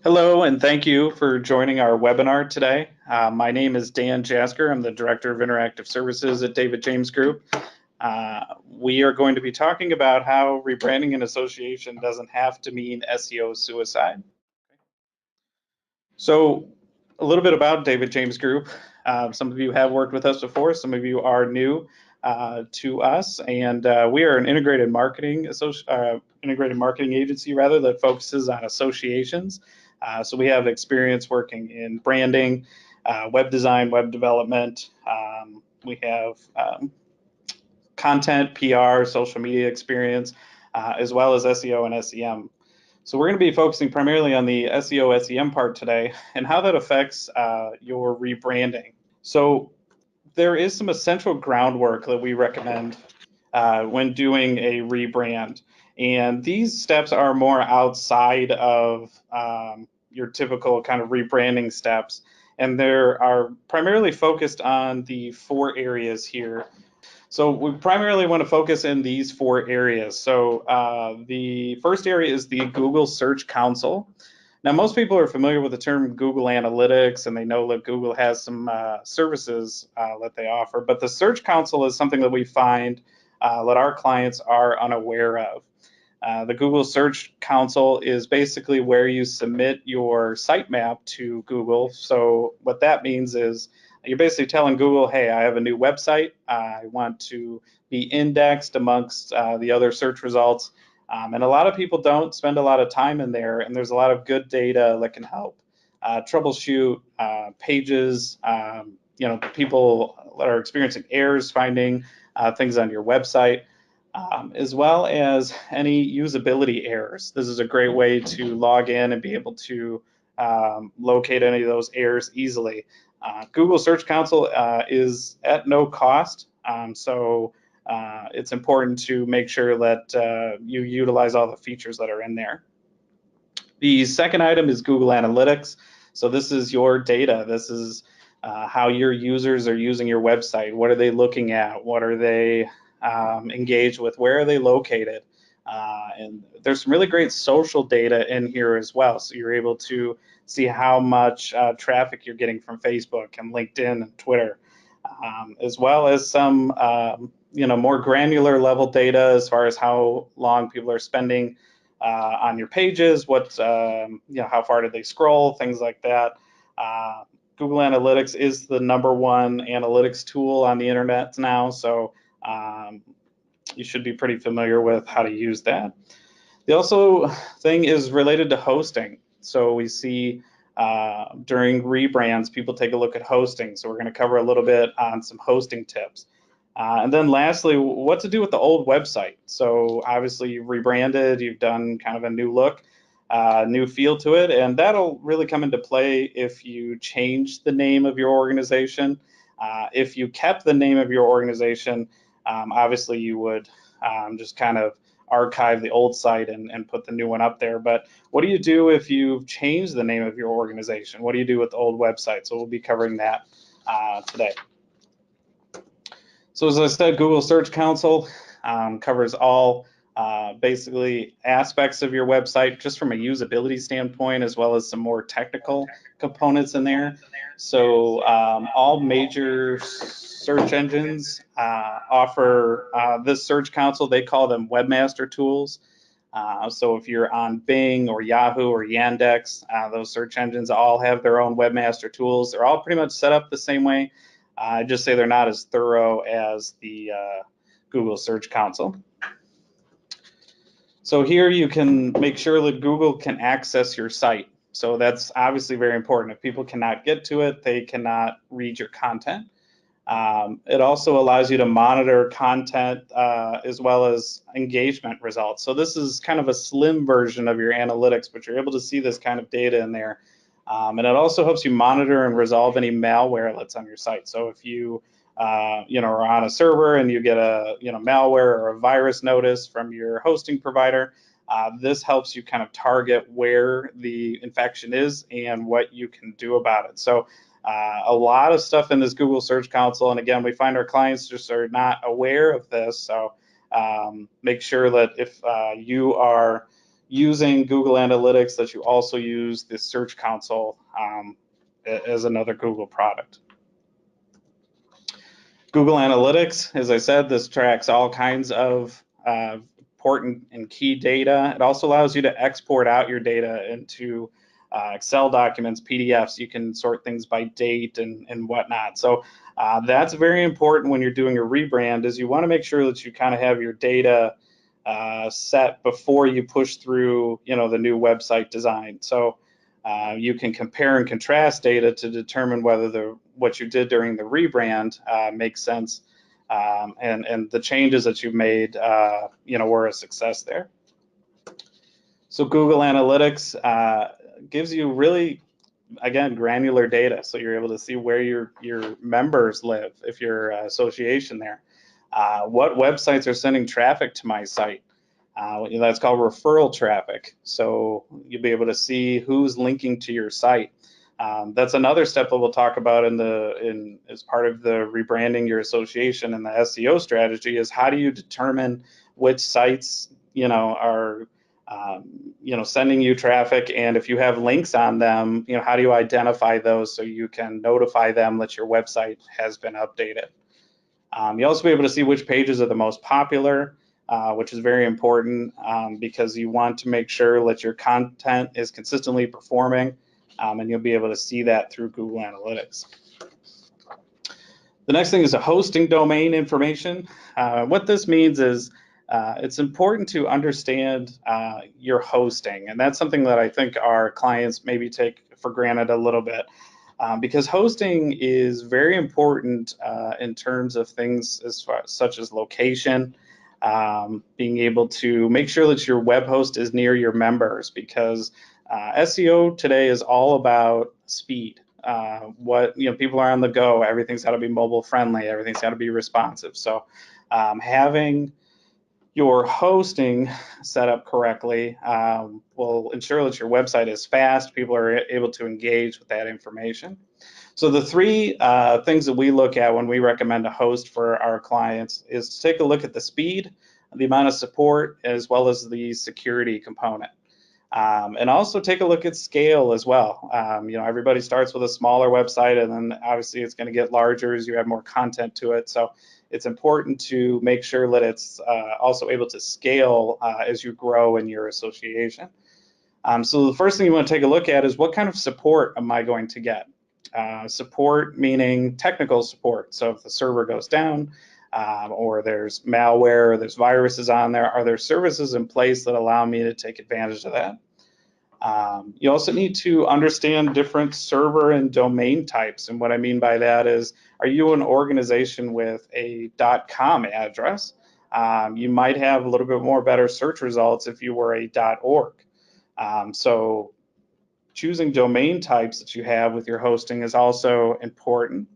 Hello, and thank you for joining our webinar today. My name is Dan Jasker. I'm the Director of Interactive Services at David James Group. We are going to be talking about how rebranding an association doesn't have to mean SEO suicide. So, a little bit about David James Group. Some of you have worked with us before, some of you are new to us, and we are an integrated marketing agency that focuses on associations. So we have experience working in branding, web design, web development. We have content, PR, social media experience, as well as SEO and SEM. So we're going to be focusing primarily on the SEO, SEM part today and how that affects your rebranding. So there is some essential groundwork that we recommend when doing a rebrand. And these steps are more outside of your typical kind of rebranding steps. And they are primarily focused on the 4 areas here. So we primarily want to focus in these 4 areas. So the first area is the Google Search Console. Now, most people are familiar with the term Google Analytics, and they know that Google has some services that they offer. But the Search Console is something that we find that our clients are unaware of. The Google Search Console is basically where you submit your sitemap to Google. So what that means is you're basically telling Google, hey, I have a new website. I want to be indexed amongst the other search results. And a lot of people don't spend a lot of time in there, and there's a lot of good data that can help troubleshoot pages, people that are experiencing errors finding things on your website, as well as any usability errors. This is a great way to log in and be able to locate any of those errors easily. Google Search Console is at no cost, so it's important to make sure that you utilize all the features that are in there. The second item is Google Analytics. So this is your data. This is how your users are using your website. What are they looking at? What are they engaged with? Where are they located? And there's some really great social data in here as well. So you're able to see how much traffic you're getting from Facebook and LinkedIn and Twitter, as well as some more granular level data as far as how long people are spending on your pages, how far did they scroll, things like that. Google Analytics is the #1 analytics tool on the internet now, so you should be pretty familiar with how to use that. The also thing is related to hosting. So we see during rebrands, people take a look at hosting. So we're going to cover a little bit on some hosting tips. And then lastly, what to do with the old website. So obviously you've rebranded, you've done kind of a new look, new feel to it, and that'll really come into play if you change the name of your organization. If you kept the name of your organization, obviously you would just kind of archive the old site and put the new one up there. But what do you do if you've changed the name of your organization? What do you do with the old website? So we'll be covering that today. So as I said, Google Search Console covers all basically aspects of your website just from a usability standpoint, as well as some more technical components in there. So all major search engines offer this Search Console. They call them webmaster tools. So if you're on Bing or Yahoo or Yandex, those search engines all have their own webmaster tools. They're all pretty much set up the same way. I just say they're not as thorough as the Google Search Console. So here you can make sure that Google can access your site. So that's obviously very important. If people cannot get to it, they cannot read your content. It also allows you to monitor content as well as engagement results. So this is kind of a slim version of your analytics, but you're able to see this kind of data in there. And it also helps you monitor and resolve any malware that's on your site. So if you are on a server and you get a malware or a virus notice from your hosting provider, this helps you kind of target where the infection is and what you can do about it. So a lot of stuff in this Google Search Console, and again, we find our clients just are not aware of this. So make sure that if you are using Google Analytics that you also use the Search Console as another Google product. Google Analytics, as I said, this tracks all kinds of important and key data. It also allows you to export out your data into Excel documents, PDFs. You can sort things by date and whatnot. So that's very important when you're doing a rebrand, is you want to make sure that you kind of have your data set before you push through, the new website design. So you can compare and contrast data to determine whether what you did during the rebrand makes sense, and the changes that you've made, were a success there. So Google Analytics gives you really, again, granular data. So you're able to see where your members live, if you're an association there. What websites are sending traffic to my site? That's called referral traffic. So you'll be able to see who's linking to your site. That's another step that we'll talk about as part of the rebranding your association and the SEO strategy, is how do you determine which sites are sending you traffic, and if you have links on them, how do you identify those so you can notify them that your website has been updated. You'll also be able to see which pages are the most popular, which is very important, because you want to make sure that your content is consistently performing, and you'll be able to see that through Google Analytics. The next thing is a hosting domain information. What this means is it's important to understand your hosting, and that's something that I think our clients maybe take for granted a little bit. Because hosting is very important in terms of things such as location, being able to make sure that your web host is near your members, because SEO today is all about speed. People are on the go. Everything's got to be mobile friendly. Everything's got to be responsive. So having your hosting set up correctly will ensure that your website is fast. People are able to engage with that information. So the three things that we look at when we recommend a host for our clients is to take a look at the speed, the amount of support, as well as the security component. And also take a look at scale as well. Everybody starts with a smaller website, and then obviously it's going to get larger as you add more content to it. So it's important to make sure that it's also able to scale as you grow in your association. So the first thing you want to take a look at is, what kind of support am I going to get? Support meaning technical support. So if the server goes down, or there's malware, or there's viruses on there, are there services in place that allow me to take advantage of that? You also need to understand different server and domain types. And what I mean by that is, are you an organization with a .com address? You might have a little bit more better search results if you were a .org. So choosing domain types that you have with your hosting is also important.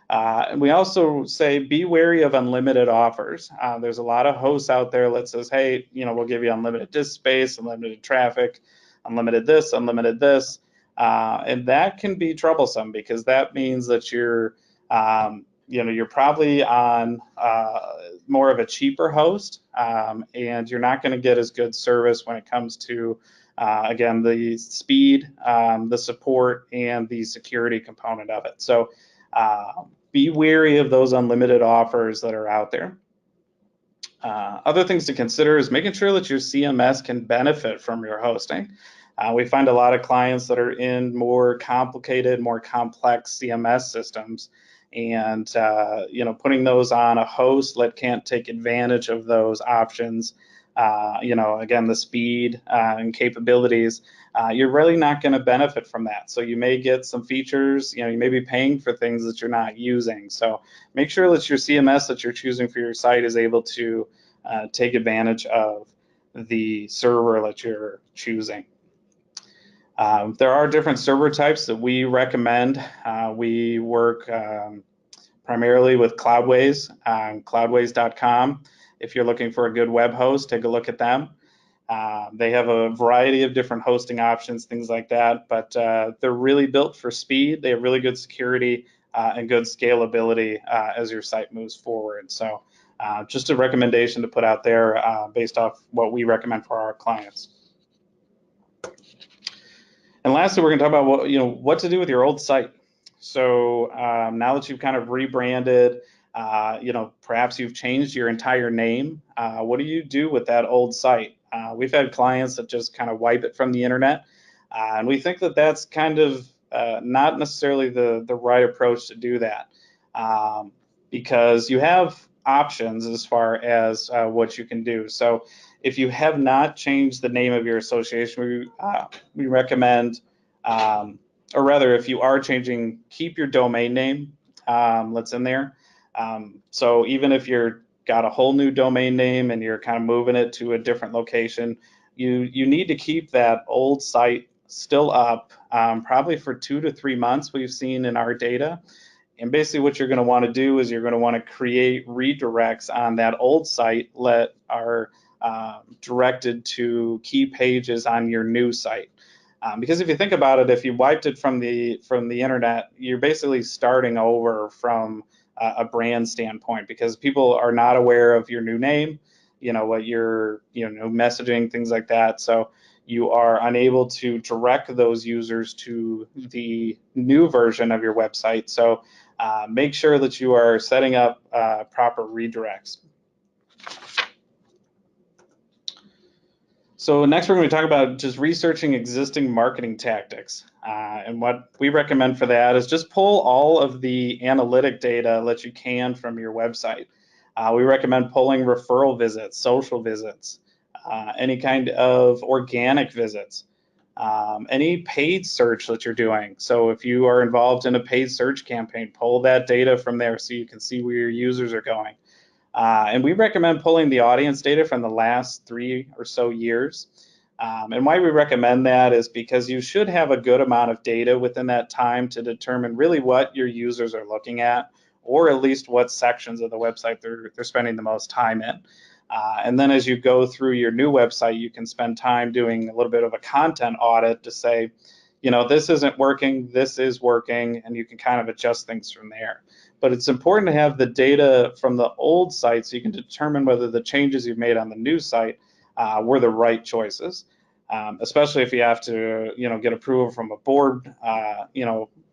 And we also say, be wary of unlimited offers. There's a lot of hosts out there that says, hey, we'll give you unlimited disk space, unlimited traffic, unlimited this, unlimited this. And that can be troublesome, because that means that you're probably on more of a cheaper host, and you're not going to get as good service when it comes to, again, the speed, the support, and the security component of it. So be wary of those unlimited offers that are out there. Other things to consider is making sure that your CMS can benefit from your hosting. We find a lot of clients that are in more complicated, more complex CMS systems, and putting those on a host that can't take advantage of those options, again, the speed and capabilities, you're really not going to benefit from that. So you may get some features, you may be paying for things that you're not using. So make sure that your CMS that you're choosing for your site is able to take advantage of the server that you're choosing. There are different server types that we recommend. We work primarily with Cloudways, cloudways.com. If you're looking for a good web host, take a look at them. They have a variety of different hosting options, things like that, but they're really built for speed. They have really good security and good scalability as your site moves forward. So just a recommendation to put out there based off what we recommend for our clients. And lastly, we're going to talk about what to do with your old site. So now that you've kind of rebranded, perhaps you've changed your entire name. What do you do with that old site? We've had clients that just kind of wipe it from the internet, and we think that that's kind of not necessarily the right approach to do that, because you have options as far as what you can do. So if you have not changed the name of your association, we recommend, or rather, if you are changing, keep your domain name that's in there. So even if you're got a whole new domain name and you're kind of moving it to a different location, you need to keep that old site still up, probably for 2 to 3 months. We've seen in our data. And basically what you're going to want to do is you're going to want to create redirects on that old site that are directed to key pages on your new site. Because if you think about it, if you wiped it from the internet, you're basically starting over from a brand standpoint, because people are not aware of your new name, what you're messaging, things like that. So you are unable to direct those users to the new version of your website. So make sure that you are setting up proper redirects. So next we're going to talk about just researching existing marketing tactics. And what we recommend for that is just pull all of the analytic data that you can from your website. We recommend pulling referral visits, social visits, any kind of organic visits, any paid search that you're doing. So if you are involved in a paid search campaign, pull that data from there so you can see where your users are going. And we recommend pulling the audience data from the last 3 or so years. And why we recommend that is because you should have a good amount of data within that time to determine really what your users are looking at, or at least what sections of the website they're spending the most time in. And then as you go through your new website, you can spend time doing a little bit of a content audit to say, this isn't working, this is working, and you can kind of adjust things from there. But it's important to have the data from the old site so you can determine whether the changes you've made on the new site were the right choices, especially if you have to, get approval from a board,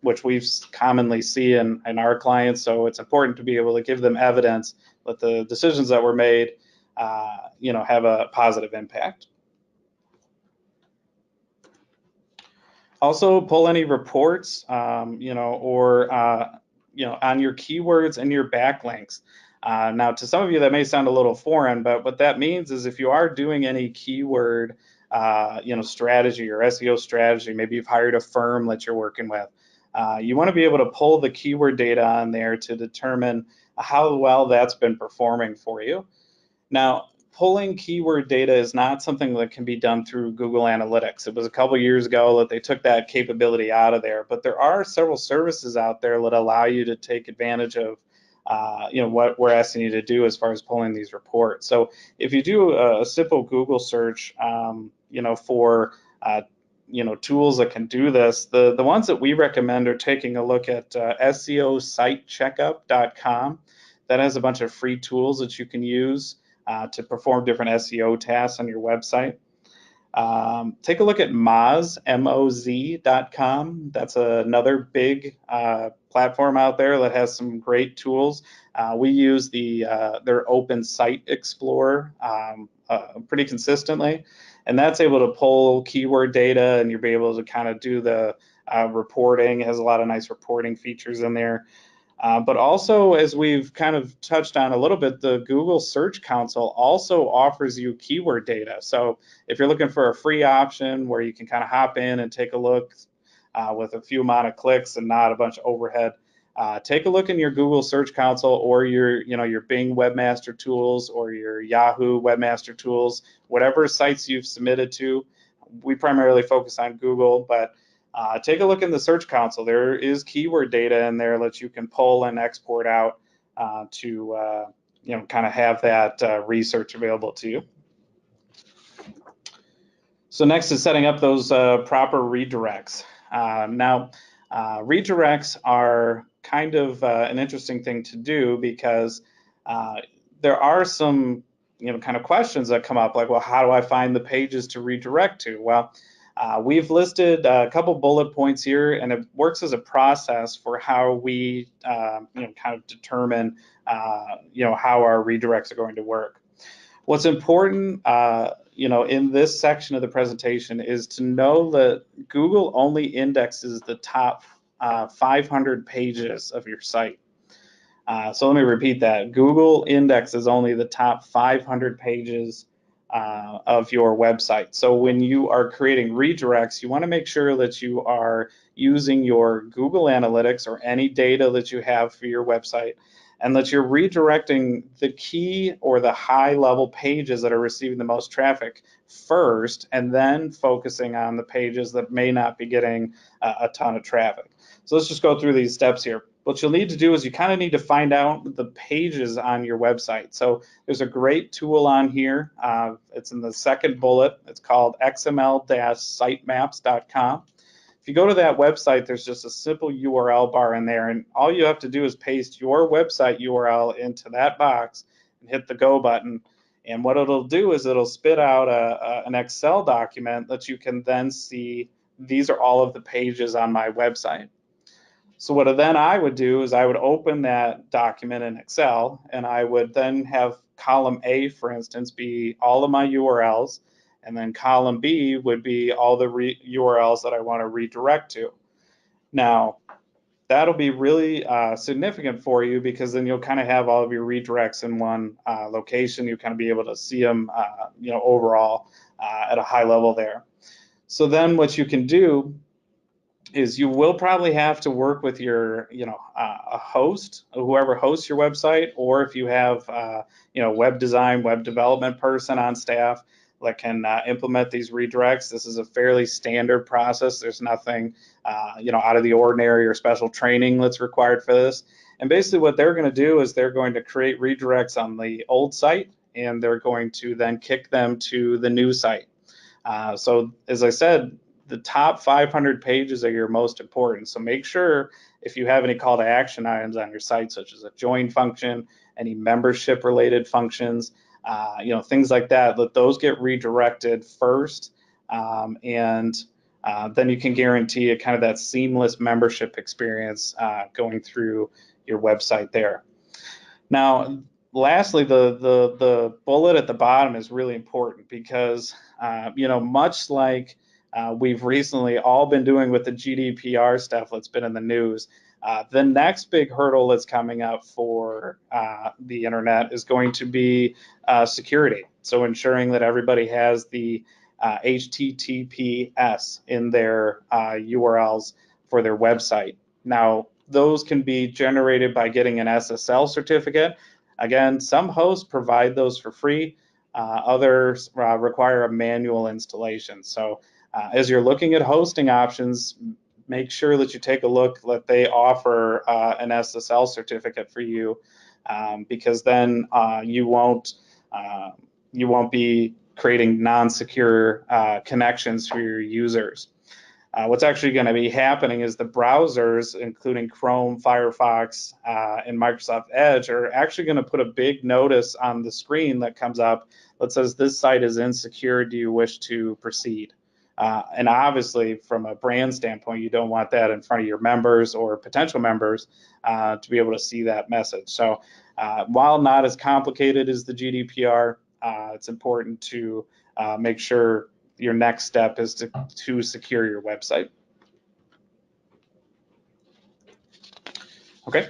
which we commonly see in our clients. So it's important to be able to give them evidence that the decisions that were made, have a positive impact. Also, pull any reports, or on your keywords and your backlinks. Now, to some of you, that may sound a little foreign, but what that means is if you are doing any keyword, strategy or SEO strategy, maybe you've hired a firm that you're working with, you want to be able to pull the keyword data on there to determine how well that's been performing for you. Now, pulling keyword data is not something that can be done through Google Analytics. It was a couple years ago that they took that capability out of there, but there are several services out there that allow you to take advantage of what we're asking you to do as far as pulling these reports. So if you do a simple Google search, for tools that can do this, the ones that we recommend are taking a look at SEOsitecheckup.com. That has a bunch of free tools that you can use to perform different SEO tasks on your website. Take a look at moz.com. That's another big platform out there that has some great tools. We use their Open Site Explorer pretty consistently, and that's able to pull keyword data, and you'll be able to kind of do the reporting. It has a lot of nice reporting features in there. But also, as we've kind of touched on a little bit, the Google Search Console also offers you keyword data. So if you're looking for a free option where you can kind of hop in and take a look with a few amount of clicks and not a bunch of overhead, take a look in your Google Search Console or your Bing Webmaster Tools or your Yahoo Webmaster Tools, whatever sites you've submitted to. We primarily focus on Google, but take a look in the Search Console. There is keyword data in there that you can pull and export out to kind of have that research available to you. So next is setting up those proper redirects. Now, redirects are kind of an interesting thing to do because there are some kind of questions that come up like, well, how do I find the pages to redirect to? Well, We've listed a couple bullet points here, and it works as a process for how we kind of determine how our redirects are going to work. What's important in this section of the presentation is to know that Google only indexes the top 500 pages of your site. So let me repeat that. Google indexes only the top 500 pages of your website. So when you are creating redirects, you want to make sure that you are using your Google Analytics or any data that you have for your website, and that you're redirecting the key or the high level pages that are receiving the most traffic first, and then focusing on the pages that may not be getting a ton of traffic. So let's just go through these steps here. What you'll need to do is you kind of need to find out the pages on your website. So there's a great tool on here. It's in the second bullet. It's called xml-sitemaps.com. If you go to that website, there's just a simple URL bar in there, and all you have to do is paste your website URL into that box and hit the go button. And what it'll do is it'll spit out an Excel document that you can then see. These are all of the pages on my website. So what then I would do is I would open that document in Excel, and I would then have column A, for instance, be all of my URLs, and then column B would be all the URLs that I want to redirect to. Now, that'll be really significant for you, because then you'll kind of have all of your redirects in one location. You'll kind of be able to see them, overall at a high level there. So then what you can do is you will probably have to work with your, a host, whoever hosts your website, or if you have, web design, web development person on staff that can implement these redirects. This is a fairly standard process. There's nothing, out of the ordinary or special training that's required for this. And basically what they're going to do is they're going to create redirects on the old site, and they're going to then kick them to the new site. So as I said, the top 500 pages are your most important. So make sure if you have any call to action items on your site, such as a join function, any membership related functions, things like that, let those get redirected first. And then you can guarantee a kind of that seamless membership experience going through your website there. Now, lastly, the bullet at the bottom is really important, because, much like we've recently all been doing with the GDPR stuff that's been in the news, the next big hurdle that's coming up for the internet is going to be security. So ensuring that everybody has the HTTPS in their URLs for their website. Now, those can be generated by getting an SSL certificate. Again, some hosts provide those for free. Others require a manual installation. So as you're looking at hosting options, make sure that you take a look that they offer an SSL certificate for you, because then you won't be creating non-secure connections for your users. What's actually going to be happening is the browsers, including Chrome, Firefox, and Microsoft Edge, are actually going to put a big notice on the screen that comes up that says, "This site is insecure. Do you wish to proceed?" And obviously, from a brand standpoint, you don't want that in front of your members or potential members to be able to see that message. So while not as complicated as the GDPR, it's important to make sure your next step is to secure your website. Okay,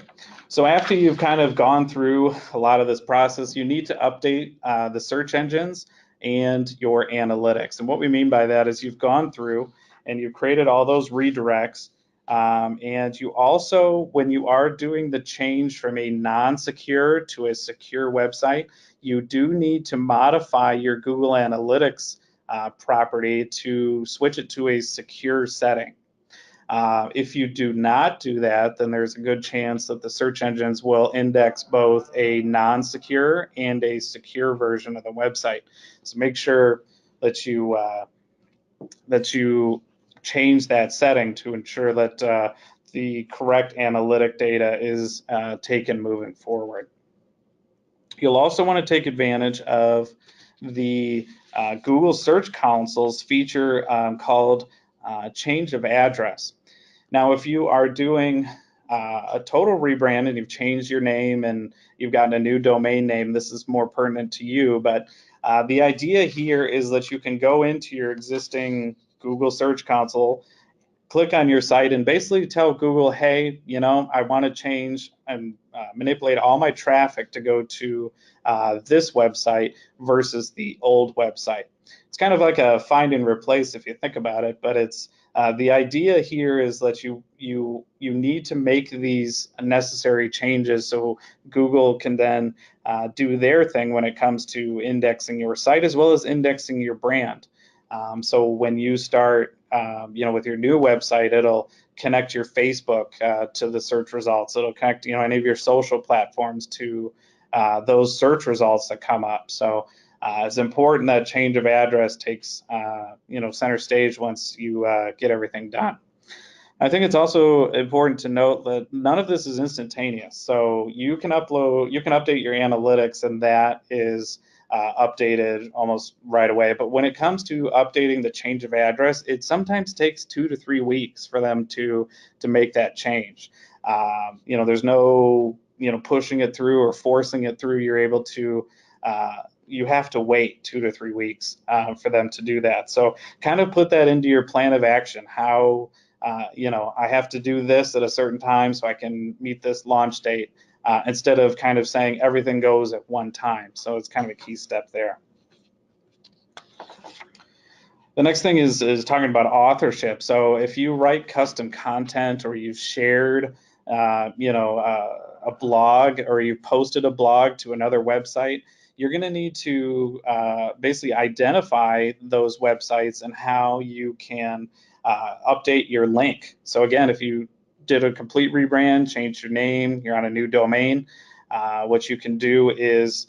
so after you've kind of gone through a lot of this process, you need to update the search engines and your analytics. And what we mean by that is you've gone through and you've created all those redirects, and you also, when you are doing the change from a non-secure to a secure website, you do need to modify your Google Analytics property to switch it to a secure setting. If you do not do that, then there's a good chance that the search engines will index both a non-secure and a secure version of the website. So make sure that you change that setting to ensure that the correct analytic data is taken moving forward. You'll also want to take advantage of the Google Search Console's feature called change of address. Now, if you are doing a total rebrand and you've changed your name and you've gotten a new domain name, this is more pertinent to you. But the idea here is that you can go into your existing Google Search Console, click on your site, and basically tell Google, hey, I want to change and manipulate all my traffic to go to this website versus the old website. It's kind of like a find and replace if you think about it, but it's the idea here is that you need to make these necessary changes so Google can then do their thing when it comes to indexing your site as well as indexing your brand. So when you start, with your new website, it'll connect your Facebook to the search results. It'll connect, any of your social platforms to those search results that come up. So it's important that change of address takes, center stage once you get everything done. I think it's also important to note that none of this is instantaneous. So you can update your analytics, and that is updated almost right away. But when it comes to updating the change of address, it sometimes takes 2 to 3 weeks for them to make that change. There's no pushing it through or forcing it through. You're able to you have to wait 2 to 3 weeks for them to do that. So kind of put that into your plan of action. How I have to do this at a certain time so I can meet this launch date, instead of kind of saying everything goes at one time. So it's kind of a key step there. The next thing is talking about authorship. So if you write custom content or you've shared, a blog or you posted a blog to another website, you're going to need to basically identify those websites and how you can update your link. So again, if you did a complete rebrand, changed your name, you're on a new domain, what you can do is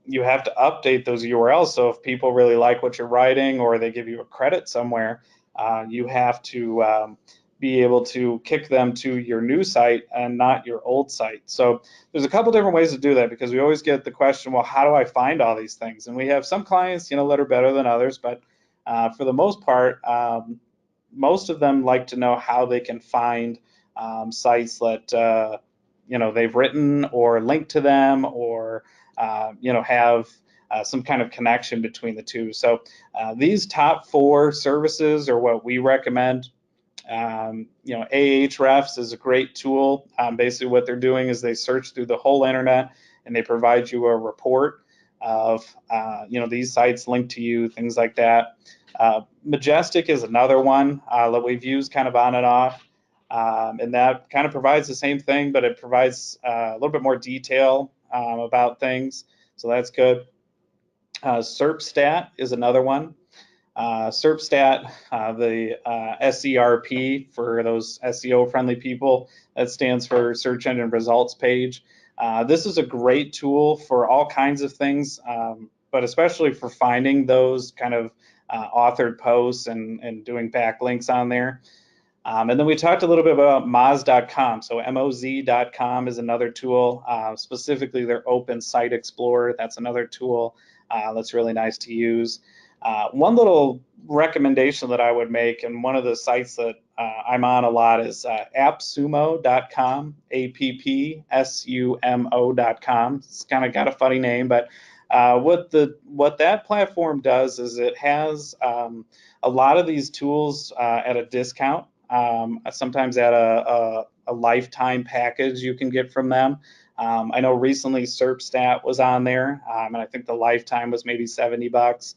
you have to update those URLs. So if people really like what you're writing or they give you a credit somewhere, you have to be able to kick them to your new site and not your old site. So there's a couple different ways to do that, because we always get the question, well, how do I find all these things? And we have some clients, that are better than others, but for the most part, most of them like to know how they can find sites that they've written or linked to them, or have some kind of connection between the two. So these top 4 services are what we recommend. Ahrefs is a great tool. Basically what they're doing is they search through the whole internet and they provide you a report of these sites linked to you, things like that. Majestic is another one that we've used kind of on and off, and that kind of provides the same thing, but it provides a little bit more detail about things, so that's good. SERPstat is another one. SERPstat, the SERP for those SEO friendly people, that stands for Search Engine Results Page. This is a great tool for all kinds of things, but especially for finding those kind of authored posts and doing backlinks on there. And then we talked a little bit about Moz.com. So Moz.com is another tool, specifically their Open Site Explorer. That's another tool that's really nice to use. One little recommendation that I would make, and one of the sites that I'm on a lot, is appsumo.com, appsumo.com. It's kind of got a funny name, but what that platform does is it has a lot of these tools at a discount, sometimes at a lifetime package you can get from them. I know recently SERPstat was on there, and I think the lifetime was maybe $70.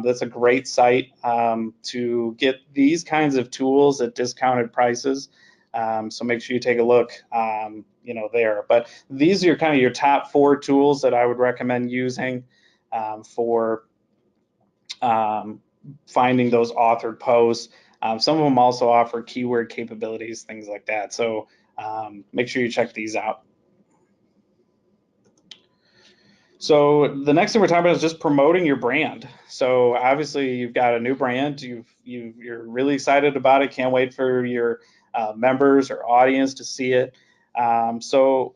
That's a great site to get these kinds of tools at discounted prices. So make sure you take a look, there. But these are kind of your top 4 tools that I would recommend using for finding those authored posts. Some of them also offer keyword capabilities, things like that. So make sure you check these out. So the next thing we're talking about is just promoting your brand. So obviously you've got a new brand, you're really excited about it, can't wait for your members or audience to see it. So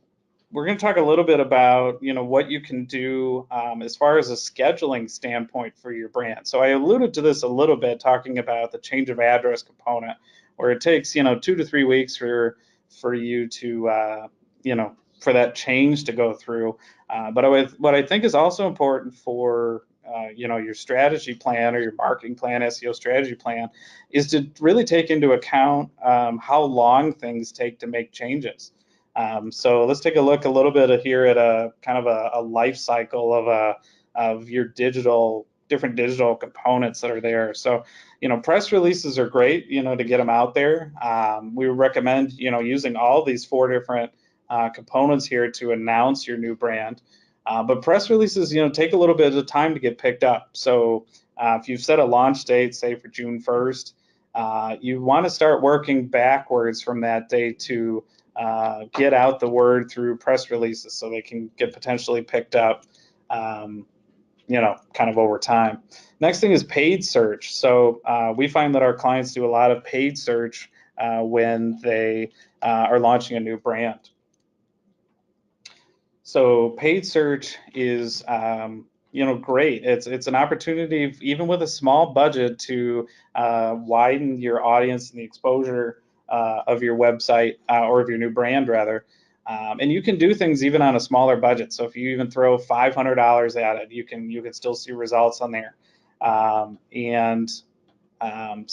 we're going to talk a little bit about, what you can do as far as a scheduling standpoint for your brand. So I alluded to this a little bit, talking about the change of address component, where it takes, 2 to 3 weeks for you to, for that change to go through. But what I think is also important for your strategy plan or your marketing plan, SEO strategy plan, is to really take into account how long things take to make changes. So let's take a look a little bit here at a kind of a life cycle of your different digital components that are there. So, press releases are great, to get them out there. We recommend, using all these 4 different components here to announce your new brand. But press releases, take a little bit of time to get picked up. So if you've set a launch date, say for June 1st, you want to start working backwards from that date to get out the word through press releases so they can get potentially picked up, kind of over time. Next thing is paid search. So we find that our clients do a lot of paid search when they are launching a new brand. So paid search is, great. It's an opportunity, even with a small budget, to widen your audience and the exposure of your website or of your new brand, rather. And you can do things even on a smaller budget. So if you even throw $500 at it, you can still see results on there. So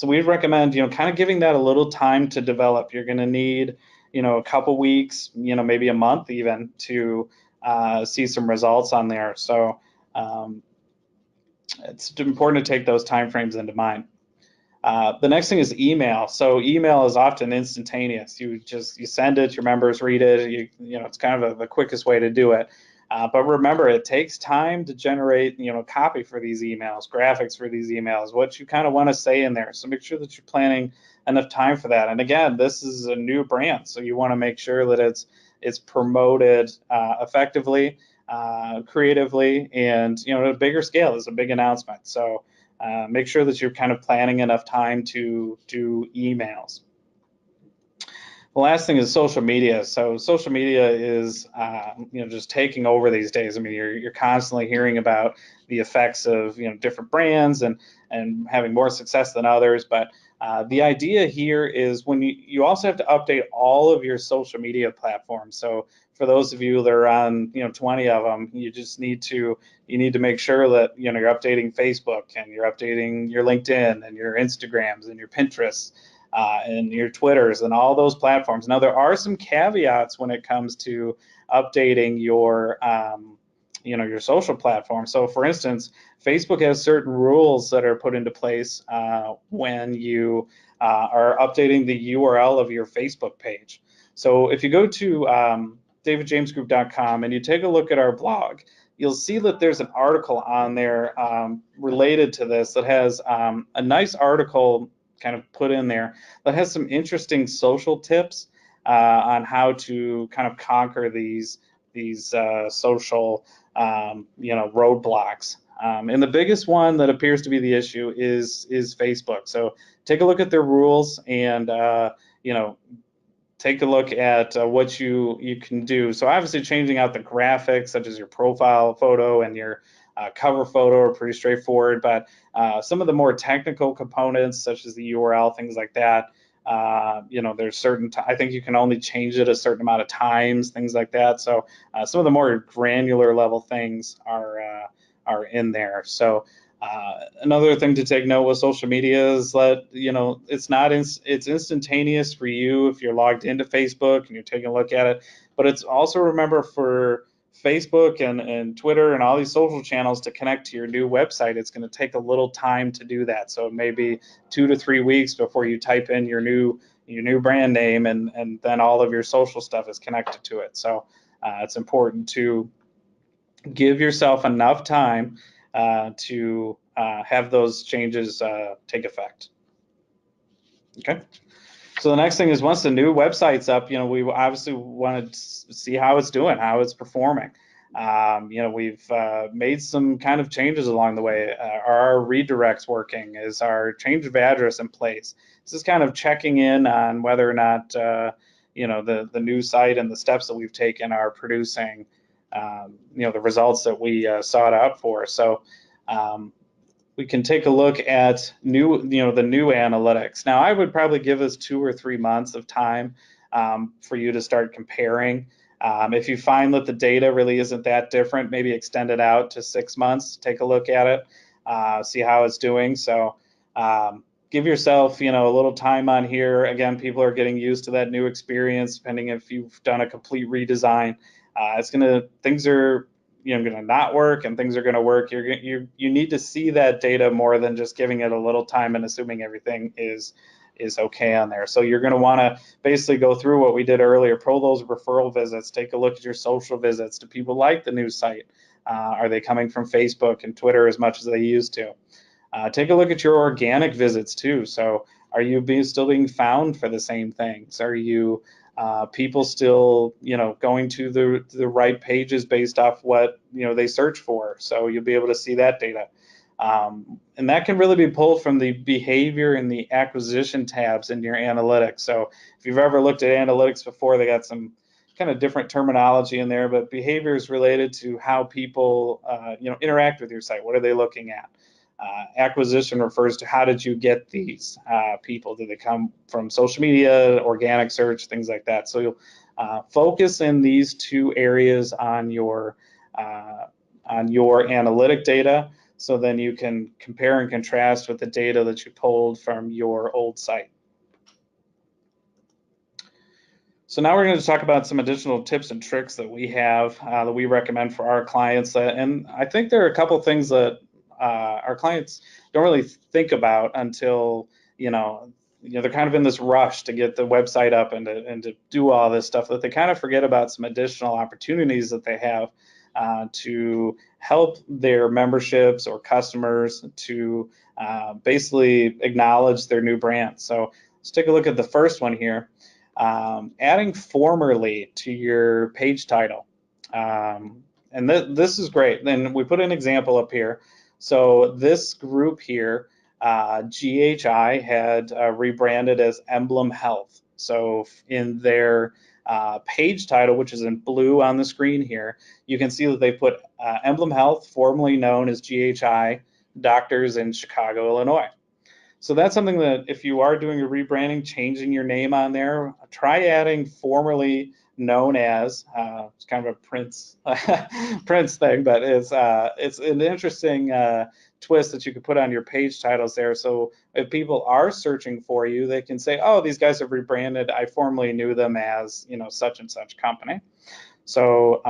we recommend, kind of giving that a little time to develop. You're going to need, a couple weeks, maybe a month even, to see some results on there. So it's important to take those timeframes into mind. The next thing is email. So email is often instantaneous. You send it, your members read it. It's kind of the quickest way to do it. But remember, it takes time to generate, copy for these emails, graphics for these emails, what you kind of want to say in there. So make sure that you're planning enough time for that. And again, this is a new brand, so you want to make sure that it's promoted effectively, creatively, and at a bigger scale. It's a big announcement. So make sure that you're kind of planning enough time to do emails. The last thing is social media. So social media is, just taking over these days. I mean, you're constantly hearing about the effects of, different brands and having more success than others. But the idea here is when you also have to update all of your social media platforms. So for those of you that are on, 20 of them, you need to make sure that, you're updating Facebook, and you're updating your LinkedIn and your Instagrams and your Pinterests. And your Twitters and all those platforms. Now, there are some caveats when it comes to updating your, your social platform. So, for instance, Facebook has certain rules that are put into place when you are updating the URL of your Facebook page. So, if you go to davidjamesgroup.com and you take a look at our blog, you'll see that there's an article on there related to this that has a nice article kind of put in there that has some interesting social tips on how to kind of conquer these social roadblocks. And the biggest one that appears to be the issue is Facebook. So take a look at their rules and take a look at what you can do. So obviously changing out the graphics, such as your profile photo and your cover photo, are pretty straightforward, but some of the more technical components, such as the URL, things like that, there's certain, I think you can only change it a certain amount of times, things like that. So some of the more granular level things are in there. So another thing to take note with social media is that, it's instantaneous for you if you're logged into Facebook and you're taking a look at it, but it's also, remember, for Facebook and Twitter and all these social channels to connect to your new website, it's going to take a little time to do that. So maybe 2 to 3 weeks before you type in your new brand name, and then all of your social stuff is connected to it. So it's important to give yourself enough time to have those changes take effect. Okay. So the next thing is, once the new website's up, we obviously want to see how it's doing, how it's performing. We've made some kind of changes along the way. Are our redirects working? Is our change of address in place? This is kind of checking in on whether or not, the new site and the steps that we've taken are producing the results that we sought out for. So we can take a look at the new analytics. Now, I would probably give us 2 or 3 months of time for you to start comparing. If you find that the data really isn't that different, maybe extend it out to 6 months, take a look at it, see how it's doing. So give yourself, a little time on here. Again, people are getting used to that new experience, depending if you've done a complete redesign. Things are going to not work and things are going to work. You need to see that data more than just giving it a little time and assuming everything is okay on there. So you're going to want to basically go through what we did earlier, pull those referral visits, take a look at your social visits. Do people like the new site? Are they coming from Facebook and Twitter as much as they used to? Take a look at your organic visits too. So are you still being found for the same things? Are you people still going to the right pages based off what they search for? So you'll be able to see that data. And that can really be pulled from the behavior and the acquisition tabs in your analytics. So if you've ever looked at analytics before, they got some kind of different terminology in there, but behavior is related to how people interact with your site. What are they looking at? Acquisition refers to how did you get these people? Do they come from social media, organic search, things like that? So you'll focus in these 2 areas on your analytic data, so then you can compare and contrast with the data that you pulled from your old site. So now we're going to talk about some additional tips and tricks that we have that we recommend for our clients. And I think there are a couple things that our clients don't really think about until they're kind of in this rush to get the website up and to do all this stuff, that they kind of forget about some additional opportunities that they have to help their memberships or customers to basically acknowledge their new brand. So let's take a look at the first one here. Adding formerly to your page title. And this is great. Then we put an example up here. So this group here, GHI had rebranded as Emblem Health. So in their page title, which is in blue on the screen here, you can see that they put Emblem Health, formerly known as GHI Doctors in Chicago, Illinois. So that's something that if you are doing a rebranding, changing your name on there, try adding formerly known as. It's kind of a Prince thing, but it's an interesting twist that you could put on your page titles there. So if people are searching for you, they can say, oh, these guys have rebranded. I formerly knew them as such and such company. So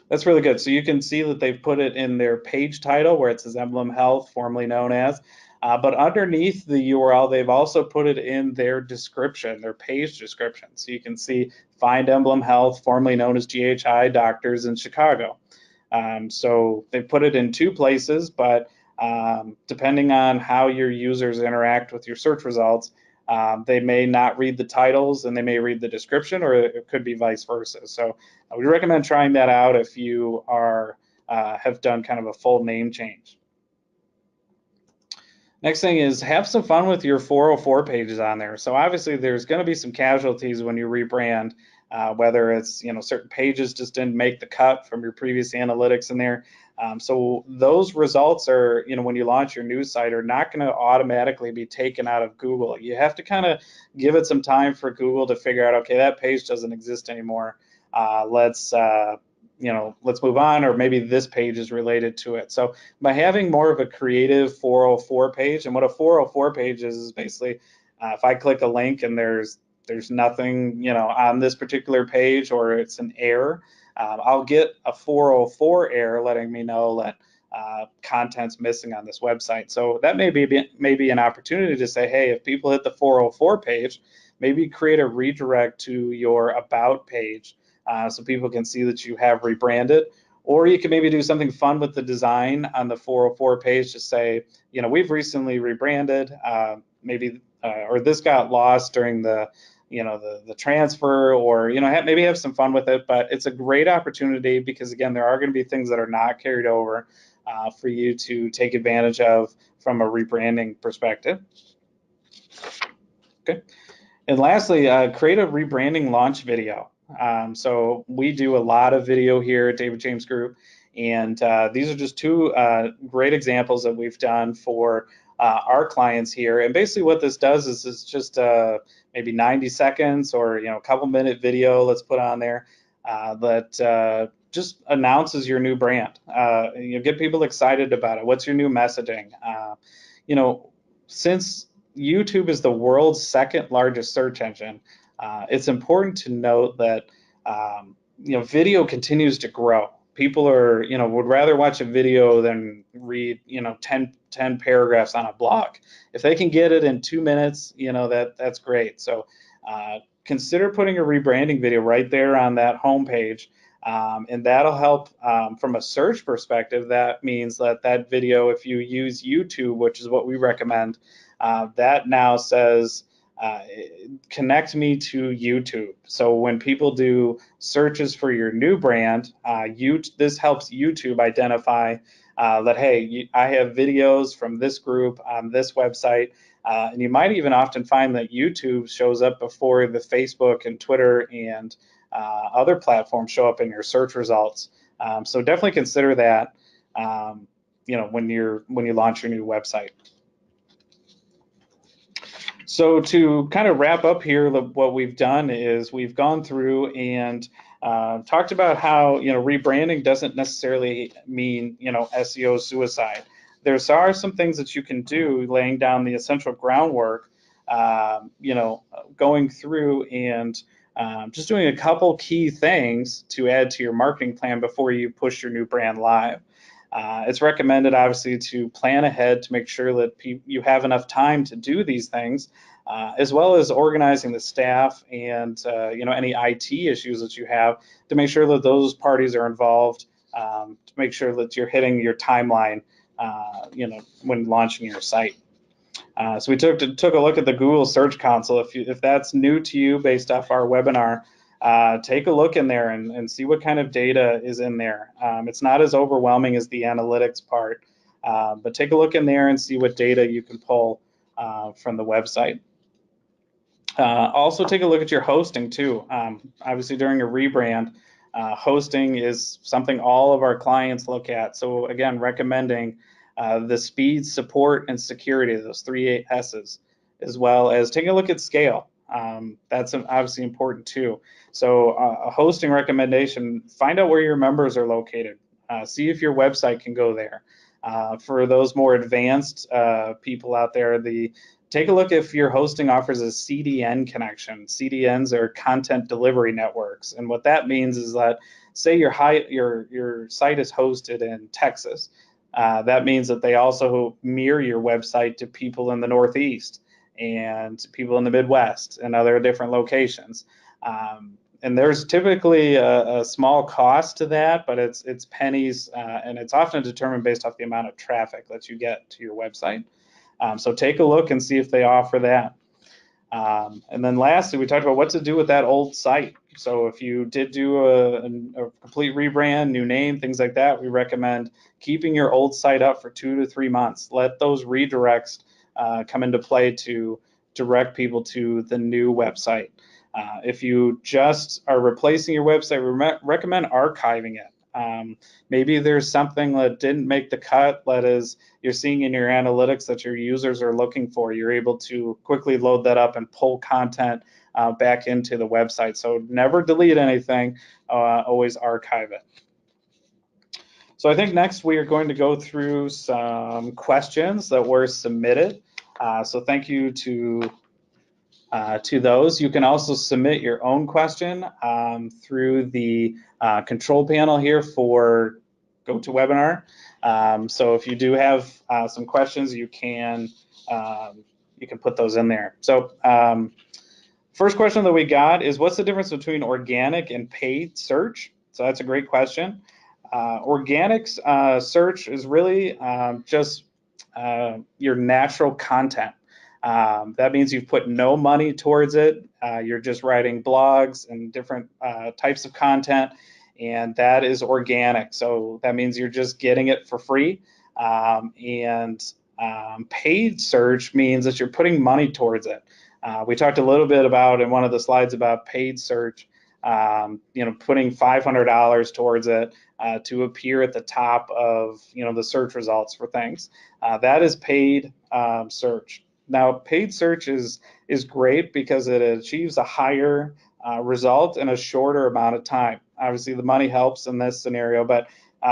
that's really good. So you can see that they've put it in their page title where it says Emblem Health, formerly known as. But underneath the URL, they've also put it in their description, their page description. So you can see find Emblem Health, formerly known as GHI Doctors in Chicago. So they put it in 2 places, but depending on how your users interact with your search results, they may not read the titles and they may read the description, or it could be vice versa. So we recommend trying that out if you are have done kind of a full name change. Next thing is have some fun with your 404 pages on there. So obviously there's going to be some casualties when you rebrand, whether it's certain pages just didn't make the cut from your previous analytics in there. So those results are, when you launch your new site, are not going to automatically be taken out of Google. You have to kind of give it some time for Google to figure out, okay, that page doesn't exist anymore. Let's move on, or maybe this page is related to it. So by having more of a creative 404 page, and what a 404 page is basically if I click a link and there's nothing on this particular page, or it's an error, I'll get a 404 error letting me know that content's missing on this website. So that may be an opportunity to say, hey, if people hit the 404 page, maybe create a redirect to your about page. So people can see that you have rebranded. Or you can maybe do something fun with the design on the 404 page to say, we've recently rebranded, or this got lost during the transfer, or maybe have some fun with it. But it's a great opportunity because, again, there are going to be things that are not carried over for you to take advantage of from a rebranding perspective. Okay. And lastly, create a rebranding launch video. So we do a lot of video here at David James Group, and these are just two great examples that we've done for our clients here. And basically what this does is it's just maybe 90 seconds or a couple minute video let's put on there that just announces your new brand. Get people excited about it. What's your new messaging? Since YouTube is the world's second largest search engine, it's important to note that video continues to grow. People would rather watch a video than read 10 paragraphs on a blog. If they can get it in 2 minutes, that's great. So consider putting a rebranding video right there on that homepage. And that'll help from a search perspective. That means that video, if you use YouTube, which is what we recommend, that now says connect me to YouTube. So when people do searches for your new brand, this helps YouTube identify that, hey, I have videos from this group on this website. And you might even often find that YouTube shows up before the Facebook and Twitter and other platforms show up in your search results. So definitely consider that when you launch your new website. So to kind of wrap up here, what we've done is we've gone through and talked about how rebranding doesn't necessarily mean SEO suicide. There are some things that you can do, laying down the essential groundwork, going through and just doing a couple key things to add to your marketing plan before you push your new brand live. It's recommended, obviously, to plan ahead to make sure that you have enough time to do these things, as well as organizing the staff and any IT issues that you have to make sure that those parties are involved, to make sure that you're hitting your timeline, when launching your site. So we took a look at the Google Search Console. If that's new to you based off our webinar, take a look in there and see what kind of data is in there. It's not as overwhelming as the analytics part, but take a look in there and see what data you can pull from the website. Also take a look at your hosting too. Obviously during a rebrand, hosting is something all of our clients look at. So again, recommending the speed, support, and security, those 3 S's, as well as taking a look at scale. That's obviously important too. So a hosting recommendation, find out where your members are located. See if your website can go there. For those more advanced people out there, take a look if your hosting offers a CDN connection. CDNs are content delivery networks, and what that means is that, say your site is hosted in Texas, that means that they also mirror your website to people in the Northeast and people in the Midwest and other different locations. And there's typically a small cost to that, but it's pennies, and it's often determined based off the amount of traffic that you get to your website. So take a look and see if they offer that. And then lastly, we talked about what to do with that old site. So if you did do a complete rebrand, new name, things like that, we recommend keeping your old site up for 2 to 3 months. Let those redirects come into play to direct people to the new website. If you just are replacing your website, we recommend archiving it. Maybe there's something that didn't make the cut that is you're seeing in your analytics that your users are looking for. You're able to quickly load that up and pull content back into the website. So never delete anything, always archive it. So I think next we are going to go through some questions that were submitted. So thank you to those. You can also submit your own question through the control panel here for GoToWebinar. So if you do have some questions, you can put those in there. So first question that we got is, what's the difference between organic and paid search? So that's a great question. Organic search is really just your natural content. That means you've put no money towards it. You're just writing blogs and different types of content, and that is organic. So that means you're just getting it for free. And paid search means that you're putting money towards it. We talked a little bit about in one of the slides about paid search, putting $500 towards it to appear at the top of the search results for things. That is paid search. Now, paid search is great because it achieves a higher result in a shorter amount of time. Obviously, the money helps in this scenario, but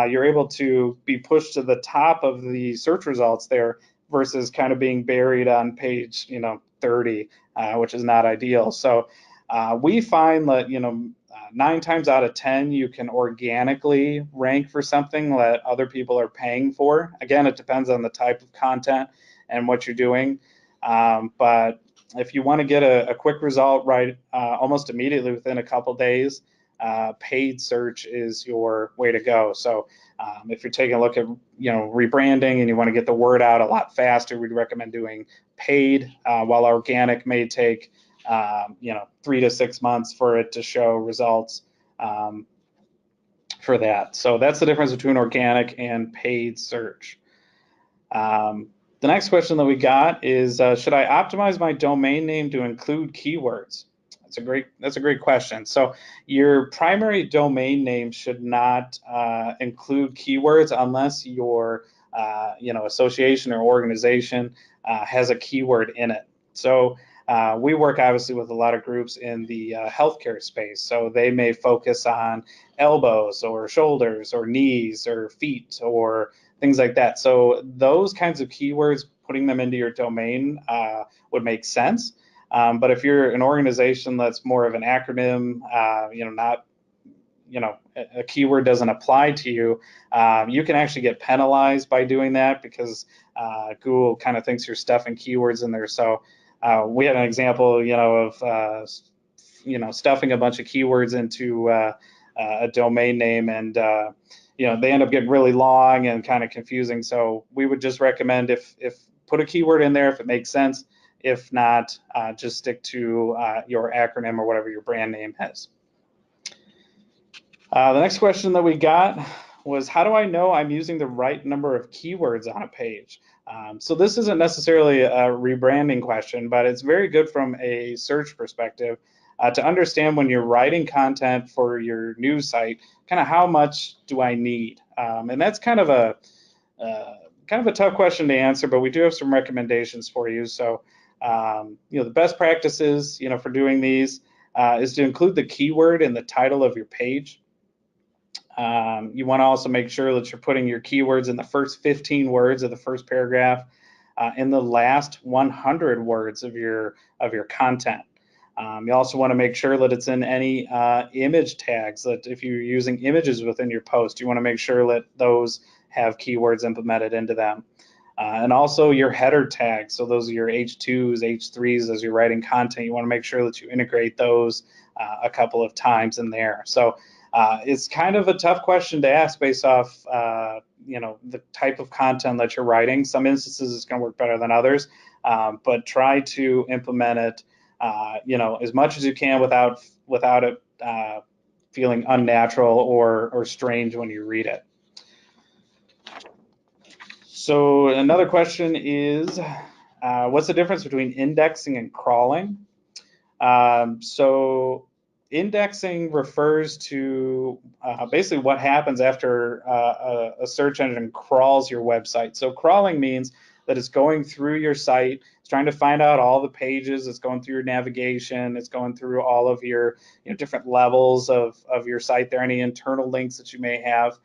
you're able to be pushed to the top of the search results there versus kind of being buried on page 30, which is not ideal. So we find that 9 times out of 10 you can organically rank for something that other people are paying for. Again, it depends on the type of content and what you're doing, but if you want to get a quick result right almost immediately within a couple days, paid search is your way to go. So if you're taking a look at rebranding and you want to get the word out a lot faster, we'd recommend doing paid, while organic may take 3 to 6 months for it to show results for that. So that's the difference between organic and paid search. The next question that we got is, should I optimize my domain name to include keywords? That's a great question. So your primary domain name should not include keywords unless your association or organization has a keyword in it. So we work obviously with a lot of groups in the healthcare space. So they may focus on elbows or shoulders or knees or feet or things like that. So those kinds of keywords, putting them into your domain would make sense. But if you're an organization that's more of an acronym, not a keyword doesn't apply to you, you can actually get penalized by doing that because Google kind of thinks you're stuffing keywords in there. So we had an example, of stuffing a bunch of keywords into a domain name, and they end up getting really long and kind of confusing. So we would just recommend if put a keyword in there if it makes sense. If not, just stick to your acronym or whatever your brand name has. The next question that we got was, how do I know I'm using the right number of keywords on a page? So this isn't necessarily a rebranding question, but it's very good from a search perspective to understand when you're writing content for your news site, kind of how much do I need? And that's kind of a tough question to answer, but we do have some recommendations for you. So the best practices for doing these is to include the keyword in the title of your page. You want to also make sure that you're putting your keywords in the first 15 words of the first paragraph, in the last 100 words of your content. You also want to make sure that it's in any image tags, that if you're using images within your post, you want to make sure that those have keywords implemented into them. And also your header tags, so those are your H2s, H3s as you're writing content. You want to make sure that you integrate those a couple of times in there. So it's kind of a tough question to ask based off the type of content that you're writing. Some instances it's going to work better than others, but try to implement it as much as you can without it feeling unnatural or strange when you read it. So another question is, what's the difference between indexing and crawling? So indexing refers to basically what happens after a search engine crawls your website. So crawling means that it's going through your site, it's trying to find out all the pages, it's going through your navigation, it's going through all of your different levels of your site there, any internal links that you may have,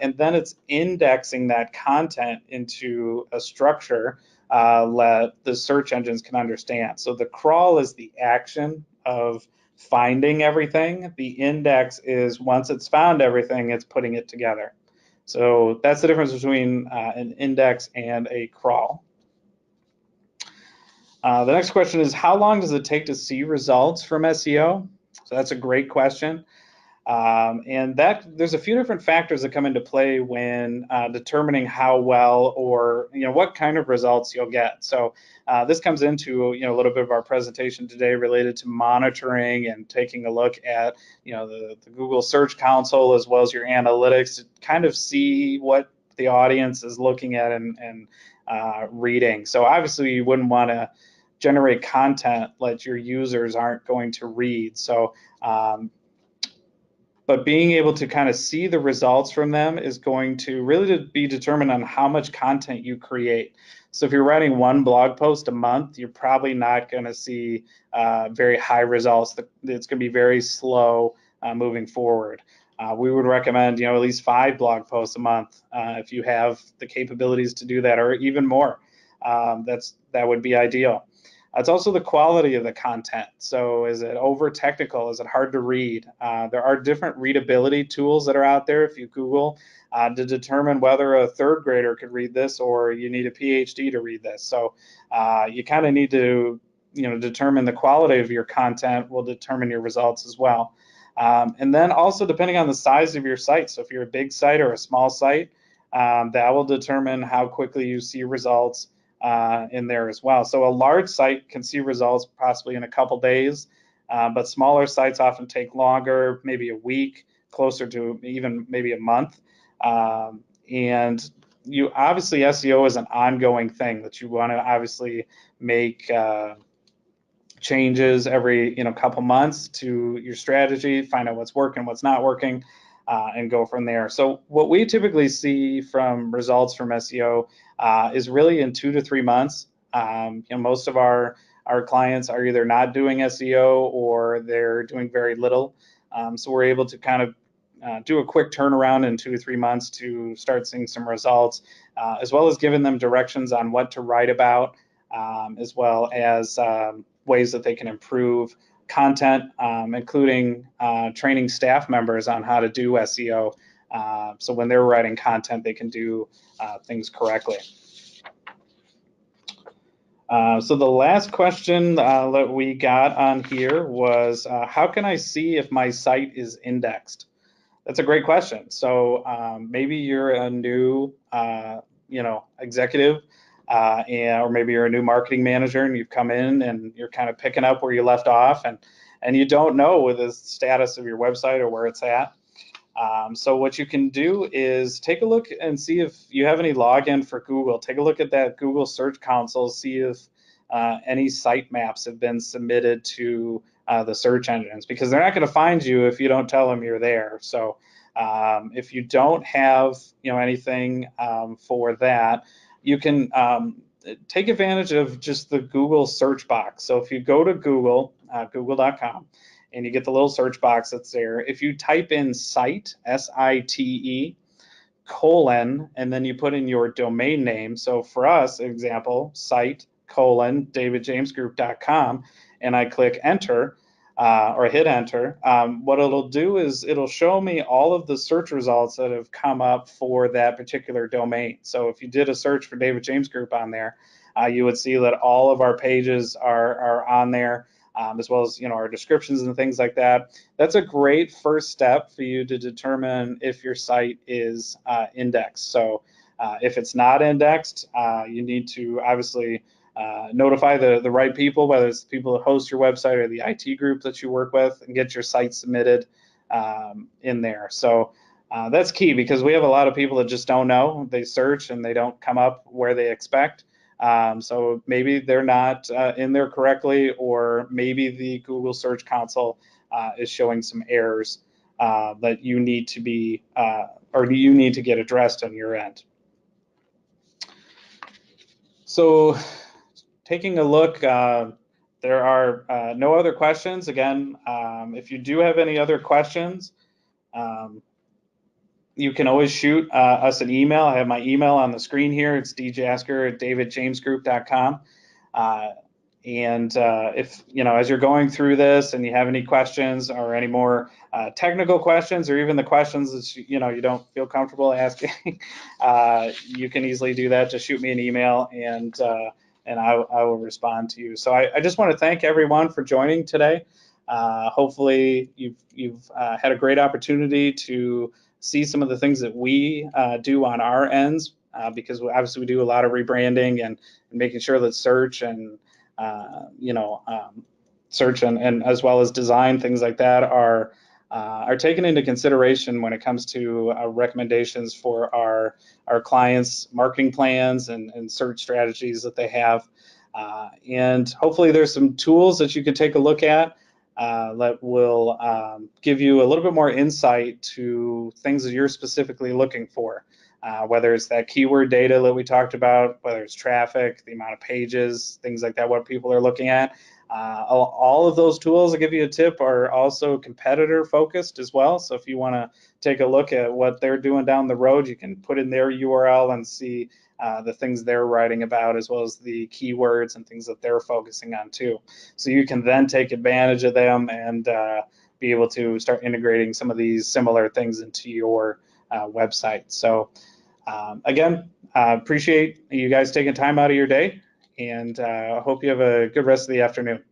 and then it's indexing that content into a structure that the search engines can understand. So the crawl is the action of finding everything. The index is once it's found everything, it's putting it together. So that's the difference between an index and a crawl. The next question is, how long does it take to see results from SEO? So that's a great question. And there's a few different factors that come into play when determining how well or what kind of results you'll get. So this comes into a little bit of our presentation today related to monitoring and taking a look at the Google Search Console as well as your analytics to kind of see what the audience is looking at and reading. So obviously you wouldn't want to generate content that your users aren't going to read. So but being able to kind of see the results from them is going to really be determined on how much content you create. So if you're writing one blog post a month, you're probably not going to see very high results. It's going to be very slow moving forward. We would recommend, at least 5 blog posts a month if you have the capabilities to do that, or even more. That would be ideal. It's also the quality of the content. So is it over technical? Is it hard to read? There are different readability tools that are out there if you Google to determine whether a 3rd grader could read this or you need a PhD to read this. So you kind of need to determine the quality of your content will determine your results as well. And then also depending on the size of your site. So if you're a big site or a small site, that will determine how quickly you see results in there as well. So a large site can see results possibly in a couple days, but smaller sites often take longer, maybe a week, closer to even maybe a month. And you obviously, SEO is an ongoing thing that you want to obviously make changes every couple months to your strategy, find out what's working, what's not working, and go from there. So what we typically see from results from SEO is really in 2 to 3 months. Most of our clients are either not doing SEO or they're doing very little. So we're able to kind of do a quick turnaround in 2 to 3 months to start seeing some results, as well as giving them directions on what to write about, as well as ways that they can improve content, including training staff members on how to do SEO. So when they're writing content, they can do things correctly. So the last question that we got on here was, how can I see if my site is indexed? That's a great question. So maybe you're a new, executive, or maybe you're a new marketing manager and you've come in and you're kind of picking up where you left off, and you don't know the status of your website or where it's at. So what you can do is take a look and see if you have any login for Google. Take a look at that Google Search Console, see if any site maps have been submitted to the search engines, because they're not going to find you if you don't tell them you're there. So if you don't have anything for that, you can take advantage of just the Google search box. So if you go to Google, google.com, and you get the little search box that's there, if you type in site, S-I-T-E, colon, and then you put in your domain name. So for us, example, site, colon, davidjamesgroup.com, and I click enter, or hit enter, what it'll do is it'll show me all of the search results that have come up for that particular domain. So if you did a search for David James Group on there, you would see that all of our pages are on there, as well as our descriptions and things like that. That's a great first step for you to determine if your site is indexed. So if it's not indexed, you need to obviously notify the right people, whether it's the people that host your website or the IT group that you work with, and get your site submitted in there. So that's key, because we have a lot of people that just don't know. They search and they don't come up where they expect. So maybe they're not in there correctly, or maybe the Google Search Console is showing some errors that you need to be, or you need to get addressed on your end. So taking a look, there are no other questions. Again, if you do have any other questions, you can always shoot us an email. I have my email on the screen here. It's djasker@davidjamesgroup.com. And if, as you're going through this and you have any questions or any more technical questions, or even the questions that you don't feel comfortable asking, you can easily do that. Just shoot me an email, and I will respond to you. So I just want to thank everyone for joining today. Hopefully you've had a great opportunity to see some of the things that we do on our ends, because obviously we do a lot of rebranding and making sure that search and search and as well as design, things like that are taken into consideration when it comes to recommendations for our clients' marketing plans and search strategies that they have. And hopefully there's some tools that you can take a look at that will give you a little bit more insight to things that you're specifically looking for. Whether it's that keyword data that we talked about, whether it's traffic, the amount of pages, things like that, what people are looking at. All of those tools, I'll give you a tip, are also competitor focused as well. So if you want to take a look at what they're doing down the road, you can put in their URL and see the things they're writing about, as well as the keywords and things that they're focusing on too. So you can then take advantage of them and be able to start integrating some of these similar things into your website. So again, appreciate you guys taking time out of your day, and hope you have a good rest of the afternoon.